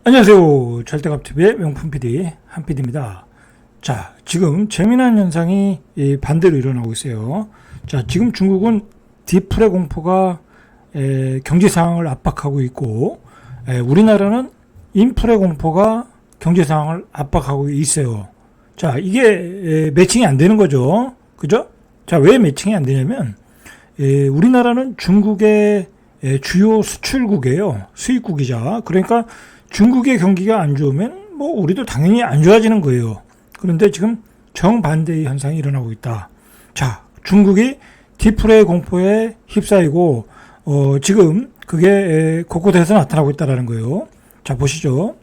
안녕하세요. 절대값TV의 명품 PD 한 PD입니다. 자, 지금 재미난 현상이 반대로 일어나고 있어요. 자, 지금 중국은 디플의 공포가 경제 상황을 압박하고 있고, 우리나라는 인플의 공포가 경제 상황을 압박하고 있어요. 자, 이게 매칭이 안 되는 거죠. 그죠? 자, 왜 매칭이 안 되냐면 우리나라는 중국의 주요 수출국이에요. 수입국이자. 그러니까 중국의 경기가 안 좋으면 뭐 우리도 당연히 안 좋아지는 거예요. 그런데 지금 정반대의 현상이 일어나고 있다. 자, 중국이 디플의 공포에 휩싸이고 지금 그게 곳곳에서 나타나고 있다는 거예요. 자, 보시죠.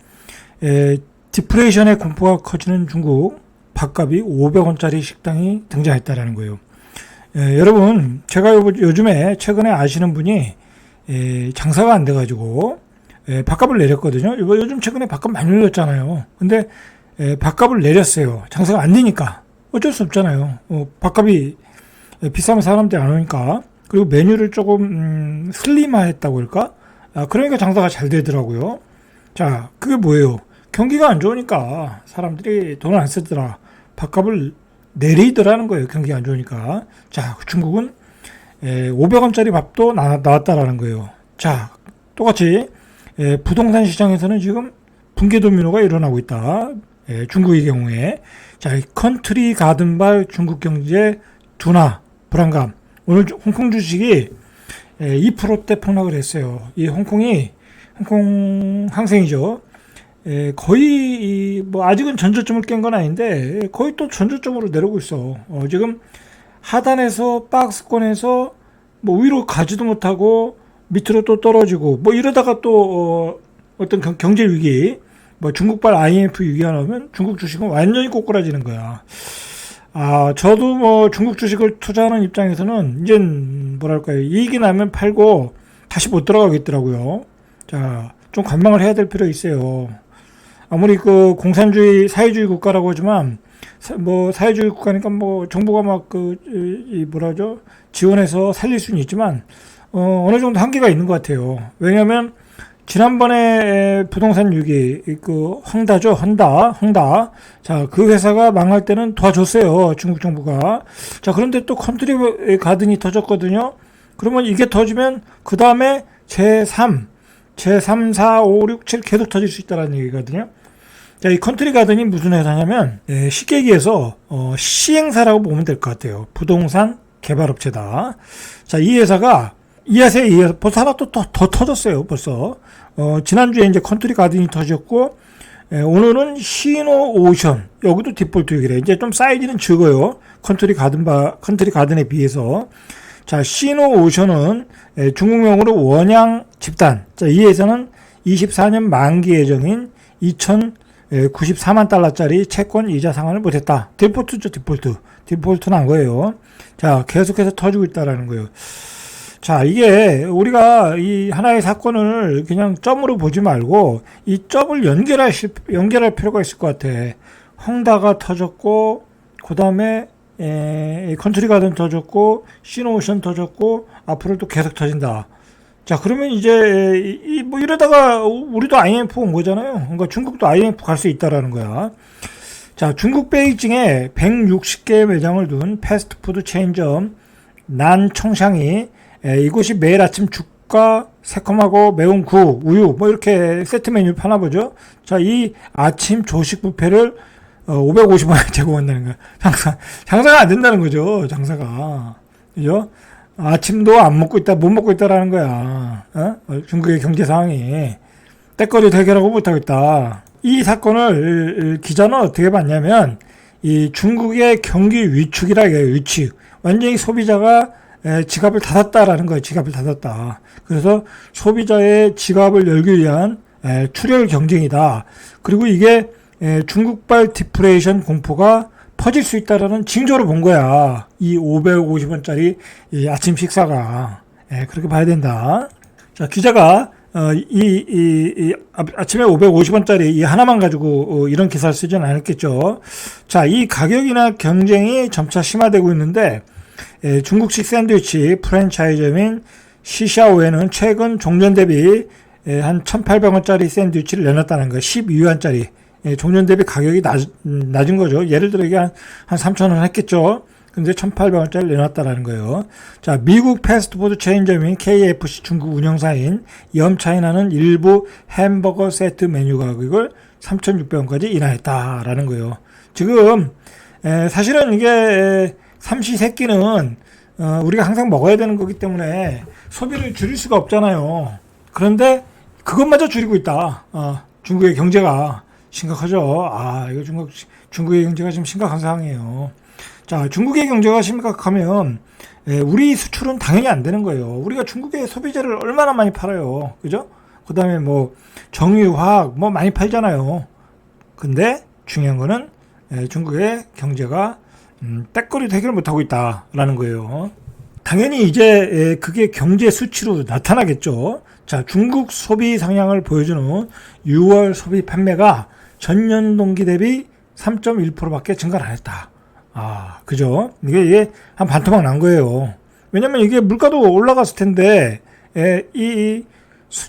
디플레이션의 공포가 커지는 중국, 밥값이 500원짜리 식당이 등장했다는 거예요. 여러분, 제가 요즘에 최근에 아시는 분이 장사가 안 돼가지고 밥값을 내렸거든요. 요즘 최근에 밥값 많이 올렸잖아요. 근데 밥값을 내렸어요. 장사가 안 되니까 어쩔 수 없잖아요. 밥값이 비싸면 사람들이 안 오니까. 그리고 메뉴를 조금 슬림화했다고 할까? 그러니까 장사가 잘 되더라고요. 자, 그게 뭐예요? 경기가 안 좋으니까 사람들이 돈을 안 쓰더라. 밥값을 내리더라는 거예요. 경기가 안 좋으니까. 자, 중국은 500원짜리 밥도 나왔다라는 거예요. 자, 똑같이 부동산 시장에서는 지금 붕괴 도미노가 일어나고 있다. 중국의 경우에. 자, 컨트리 가든발 중국 경제 둔화, 불안감. 오늘 홍콩 주식이 2%대 폭락을 했어요. 이 홍콩 항생이죠. 거의 뭐 아직은 전저점을 깬 건 아닌데 거의 또 전저점으로 내려오고 있어. 지금 하단에서 박스권에서 뭐 위로 가지도 못하고 밑으로 또 떨어지고 뭐 이러다가 또 어떤 경제 위기, 뭐 중국발 IMF 위기가 나오면 중국 주식은 완전히 꼬꾸라지는 거야. 저도 뭐 중국 주식을 투자하는 입장에서는 이제 뭐랄까요, 이익이 나면 팔고 다시 못 들어가겠더라고요. 자, 좀 관망을 해야 될 필요 있어요. 아무리 그 공산주의 사회주의 국가라고 하지만 뭐 사회주의 국가니까 뭐 정부가 막 뭐라죠, 지원해서 살릴 수는 있지만 어느 정도 한계가 있는 것 같아요. 왜냐하면 지난번에 부동산 위기, 그 헝다죠, 헝다. 자, 그 회사가 망할 때는 도와줬어요, 중국 정부가. 자, 그런데 또 컨트리 가든이 터졌거든요. 그러면 이게 터지면 그 다음에 제3, 4, 5, 6, 7 계속 터질 수 있다는 얘기거든요. 자, 이 컨트리 가든이 무슨 회사냐면 쉽게 얘기해서 시행사라고 보면 될 것 같아요. 부동산 개발업체다. 자, 이 회사가 이하세에 의해서 벌써 하나 또 더 터졌어요. 벌써 지난주에 이제 컨트리 가든이 터졌고 오늘은 시노오션, 여기도 디폴트 위기래. 이제 좀 사이즈는 적어요. 컨트리 가든에 비해서. 자, 시노오션은 중국명으로 원양 집단. 자, 이 회사는 24년 만기 예정인 2,094만 달러짜리 채권 이자 상환을 못했다. 디폴트죠, 디폴트 난 거예요. 자, 계속해서 터지고 있다라는 거예요. 자, 이게 우리가 이 하나의 사건을 그냥 점으로 보지 말고 이 점을 연결할 필요가 있을 것 같아. 헝다가 터졌고, 그 다음에 컨트리 가든 터졌고, 시노오션 터졌고, 앞으로도 계속 터진다. 자, 그러면 이제 뭐 이러다가 우리도 IMF 온 거잖아요. 그러니까 중국도 IMF 갈 수 있다라는 거야. 자, 중국 베이징에 160개의 매장을 둔 패스트푸드 체인점 난청샹이 이곳이 매일 아침 죽과 새콤하고 매운 구, 우유 뭐 이렇게 세트 메뉴 파나 보죠. 자, 이 아침 조식 뷔페를 550원에 제공한다는 거야. 장사가 안 된다는 거죠. 장사가. 그죠? 아침도 안 먹고 있다, 못 먹고 있다라는 거야. 중국의 경제 상황이. 때거리 대결하고 못하고 있다. 이 사건을 기자는 어떻게 봤냐면 이 중국의 경기 위축이라 해요. 위축. 완전히 소비자가 지갑을 닫았다라는 거예요. 지갑을 닫았다. 그래서 소비자의 지갑을 열기 위한 출혈 경쟁이다. 그리고 이게 중국발 디플레이션 공포가 퍼질 수 있다라는 징조로 본 거야. 이 550원짜리 이 아침 식사가. 그렇게 봐야 된다. 자, 기자가 아침에 550원짜리 이 하나만 가지고 이런 기사를 쓰진 않았겠죠. 자, 이 가격이나 경쟁이 점차 심화되고 있는데 중국식 샌드위치 프랜차이즈인 시샤오에는 최근 종전 대비 한 1,800원짜리 샌드위치를 내놨다는 거예요. 12위안짜리. 종전 대비 가격이 낮은 거죠. 예를 들어 이게 한 3,000원 했겠죠. 근데 1,800원짜리 내놨다라는 거예요. 자, 미국 패스트푸드 체인점인 KFC 중국 운영사인 염차이나는 일부 햄버거 세트 메뉴 가격을 3,600원까지 인하했다라는 거예요. 지금 사실은 이게 삼시세끼는 우리가 항상 먹어야 되는 거기 때문에 소비를 줄일 수가 없잖아요. 그런데 그것마저 줄이고 있다. 중국의 경제가 심각하죠. 이거 중국의 경제가 지금 심각한 상황이에요. 자, 중국의 경제가 심각하면 우리 수출은 당연히 안 되는 거예요. 우리가 중국의 소비재를 얼마나 많이 팔아요. 그죠? 그 다음에 뭐 정유, 화학 뭐 많이 팔잖아요. 근데 중요한 거는 중국의 경제가 떼거리도 해결 못하고 있다라는 거예요. 당연히 이제 그게 경제 수치로 나타나겠죠. 자, 중국 소비 상향을 보여주는 6월 소비 판매가 전년 동기 대비 3.1%밖에 증가를 안 했다. 그죠? 이게 한 반토막 난 거예요. 왜냐면 이게 물가도 올라갔을 텐데, 이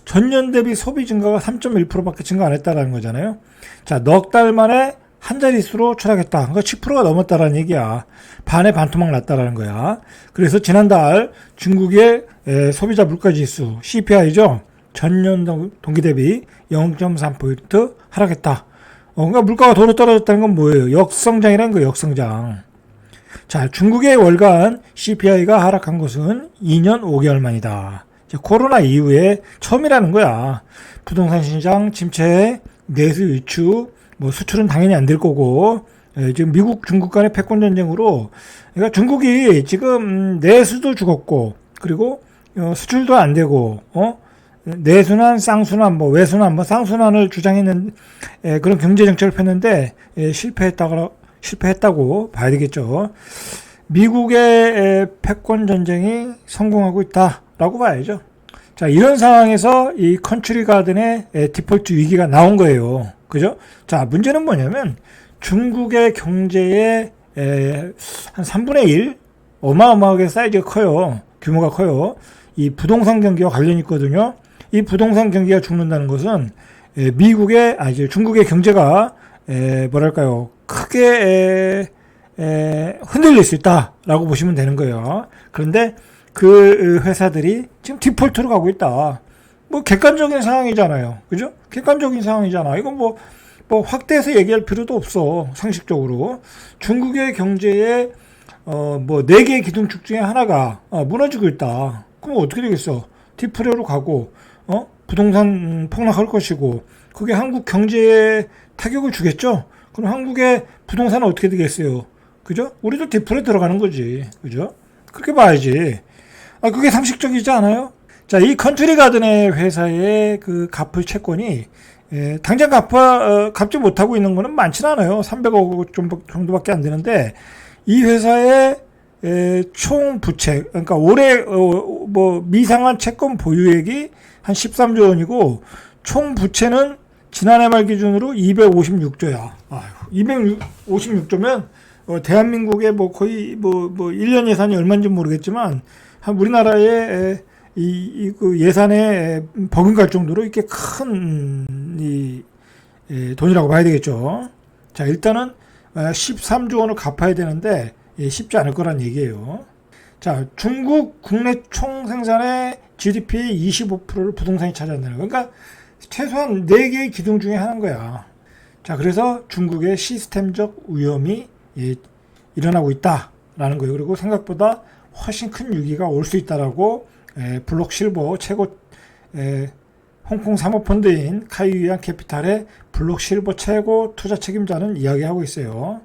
전년 대비 소비 증가가 3.1%밖에 증가 안 했다라는 거잖아요. 자, 넉 달 만에 한 자릿수로 추락했다. 그러니까 10%가 넘었다라는 얘기야. 반에 반토막 났다라는 거야. 그래서 지난달 중국의 소비자 물가지수 CPI죠. 전년 동기 대비 0.3포인트 하락했다. 그러니까 물가가 도로 떨어졌다는 건 뭐예요? 역성장이라는 거예요. 역성장. 자, 중국의 월간 CPI가 하락한 것은 2년 5개월 만이다. 코로나 이후에 처음이라는 거야. 부동산 시장 침체, 내수 위축, 뭐 수출은 당연히 안 될 거고, 지금 미국 중국 간의 패권 전쟁으로, 그러니까 중국이 지금 내수도 죽었고, 그리고 수출도 안 되고, 내순환, 쌍순환, 뭐 외순환, 뭐 쌍순환을 주장했는 그런 경제 정책을 폈는데 실패했다고 봐야 되겠죠. 미국의 패권 전쟁이 성공하고 있다라고 봐야죠. 자, 이런 상황에서 이 컨트리 가든의 디폴트 위기가 나온 거예요. 그죠? 자, 문제는 뭐냐면 중국의 경제의 한 3분의 1 어마어마하게 사이즈가 커요. 규모가 커요. 이 부동산 경기와 관련이 있거든요. 이 부동산 경기가 죽는다는 것은 중국의 경제가 뭐랄까요, 크게 흔들릴 수 있다라고 보시면 되는 거예요. 그런데 그 회사들이 지금 디폴트로 가고 있다. 뭐 객관적인 상황이잖아요. 그죠? 객관적인 상황이잖아. 이건 뭐 확대해서 얘기할 필요도 없어. 상식적으로. 중국의 경제에 뭐 4개의 기둥축 중에 하나가 무너지고 있다. 그럼 어떻게 되겠어? 디프레로 가고 부동산 폭락할 것이고 그게 한국 경제에 타격을 주겠죠? 그럼 한국의 부동산은 어떻게 되겠어요? 그죠? 우리도 디프레 들어가는 거지. 그죠? 그렇게 봐야지. 그게 상식적이지 않아요? 자, 이 컨트리 가든의 회사의 그 갚을 채권이 당장 갚지 못하고 있는 거는 많지는 않아요. 300억 정도밖에 안 되는데 이 회사의 총 부채, 그러니까 올해 뭐 미상한 채권 보유액이 한 13조 원이고 총 부채는 지난해 말 기준으로 256조야. 256조면 대한민국의 뭐 거의 뭐 1년 예산이 얼마인지 모르겠지만 한 우리나라의 그 예산에 버금갈 정도로 이렇게 큰 돈이라고 봐야 되겠죠. 자, 일단은 13조 원을 갚아야 되는데 쉽지 않을 거란 얘기예요. 자, 중국 국내 총 생산의 GDP의 25%를 부동산이 차지한다는 거. 그러니까 최소한 4개의 기둥 중에 하나인 거야. 자, 그래서 중국의 시스템적 위험이 일어나고 있다라는 거예요. 그리고 생각보다 훨씬 큰 위기가 올 수 있다라고 블록실버 최고 홍콩 사모펀드인 카이유안 캐피탈의 블록실버 최고 투자 책임자는 이야기하고 있어요.